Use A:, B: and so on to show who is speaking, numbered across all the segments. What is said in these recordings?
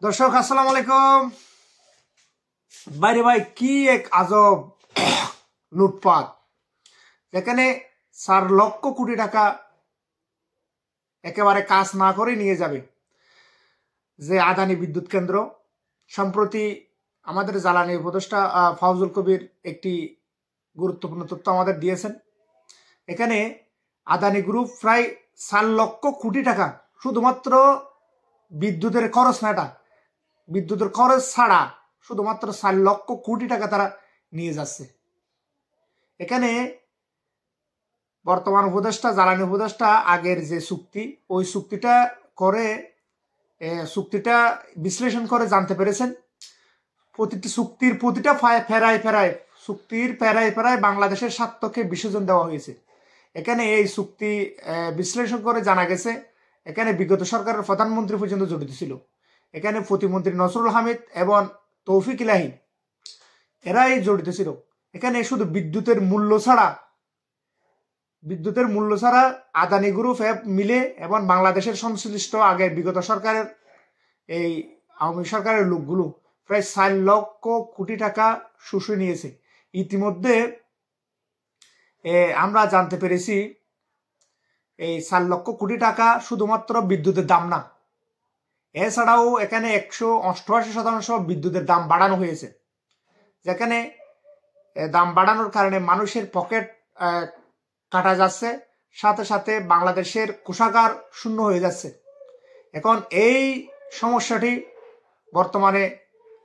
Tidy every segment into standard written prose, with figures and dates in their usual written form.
A: দর্শক আসসালামু আলাইকুম। বাইরে ভাই কি এক আজব লুটপাট, যেখানে 4 লক্ষ কোটি টাকা একেবারে কাজ না করে নিয়ে যাবে যে আদানি বিদ্যুৎ কেন্দ্র। সম্প্রতি আমাদের জ্বালানি উপদেষ্টা ফাউজুল কবির একটি গুরুত্বপূর্ণ তথ্য আমাদের দিয়েছেন। এখানে আদানি গ্রুপ প্রায় 4 লক্ষ কোটি টাকা শুধুমাত্র বিদ্যুতের খরচ না, এটা বিদ্যুতের খরচ ছাড়া শুধুমাত্র 4 লক্ষ কোটি টাকা তারা নিয়ে যাচ্ছে। এখানে বর্তমান উপদেষ্টা, জ্বালানি উপদেষ্টা আগের যে চুক্তি, ওই চুক্তিটা করে চুক্তিটা বিশ্লেষণ করে জানতে পেরেছেন প্রতিটি চুক্তির প্রতিটা চুক্তির ফেরায় বাংলাদেশের স্বার্থকে বিসর্জন দেওয়া হয়েছে। এখানে এই চুক্তি বিশ্লেষণ করে জানা গেছে এখানে বিগত সরকারের প্রধানমন্ত্রী পর্যন্ত জড়িত ছিল। এখানে প্রতিমন্ত্রী নসরুল হামিদ এবং তৌফিক ইলাহি এরাই জড়িত ছিল। এখানে শুধু বিদ্যুতের মূল্য ছাড়া আদানি গ্রুপ মিলে এবং বাংলাদেশের সংশ্লিষ্ট আগে বিগত সরকারের এই আওয়ামী সরকারের লোকগুলো প্রায় 4 লক্ষ কোটি টাকা শুষে নিয়েছে। ইতিমধ্যে আমরা জানতে পেরেছি এই 4 লক্ষ কোটি টাকা শুধুমাত্র বিদ্যুতের দাম না, এছাড়াও এখানে 188% বিদ্যুতের দাম বাড়ানো হয়েছে। যেখানে দাম বাড়ানোর কারণে মানুষের পকেট কাটা যাচ্ছে, সাথে সাথে বাংলাদেশের কোষাগার শূন্য হয়ে যাচ্ছে। এখন এই সমস্যাটি বর্তমানে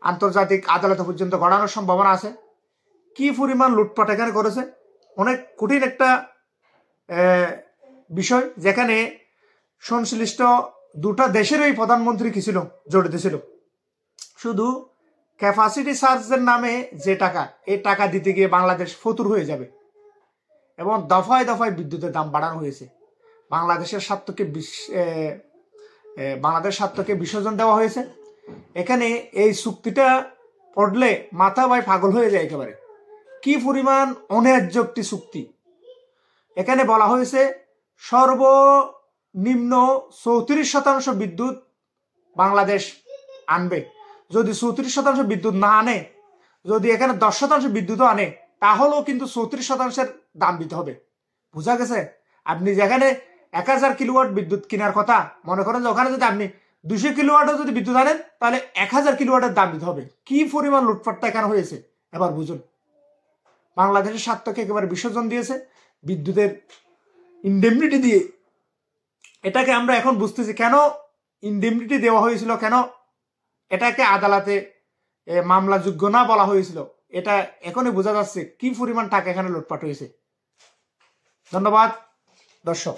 A: আন্তর্জাতিক আদালতে পর্যন্ত গড়ানোর সম্ভাবনা আছে। কি পরিমাণ লুটপাট এখানে করেছে, অনেক কঠিন একটা বিষয়, যেখানে সংশ্লিষ্ট দুটা দেশেরই প্রধানমন্ত্রী কি ছিল, জড়িত ছিল। শুধু ক্যাপাসিটি চার্জের নামে যে টাকা, এই টাকা দিতে গিয়ে বাংলাদেশ ফতুর হয়ে যাবে এবং দফায় দফায় বিদ্যুতের দাম বাড়ানো হয়েছে। বাংলাদেশের স্বার্থকে বিসর্জন দেওয়া হয়েছে। এখানে এই চুক্তিটা পড়লে মাথা ভাই পাগল হয়ে যায় একেবারে। কি পরিমাণ অন্যায্য একটি চুক্তি। এখানে বলা হয়েছে সর্বনিম্ন 34% বিদ্যুৎ বাংলাদেশ আনবে। যদি 34% বিদ্যুৎ না আনে, যদি এখানে 10% বিদ্যুৎও আনে, তাহলেও কিন্তু 34%-এর দাম দিতে হবে। বোঝা গেছে? আপনি যেখানে 1000 কিলোওয়াট বিদ্যুৎ কেনার কথা, মনে করেন যে ওখানে যদি আপনি 200 কিলোওয়াটও যদি বিদ্যুৎ আনেন, তাহলে 1000 কিলোওয়াটের দাম দিতে হবে। কি পরিমাণ লুটপাটটা এখানে হয়েছে এবার বুঝুন। বাংলাদেশের স্বার্থকে একেবারে বিসর্জন দিয়েছে বিদ্যুতের ইনডেমনিটি দিয়ে। এটাকে আমরা এখন বুঝতেছি কেন ইনডেমনিটি দেওয়া হয়েছিল, কেন এটাকে আদালতে মামলাযোগ্য না বলা হয়েছিল। এটা এখনই বোঝা যাচ্ছে কি পরিমাণ টাকা এখানে লুটপাট হয়েছে। ধন্যবাদ দর্শক।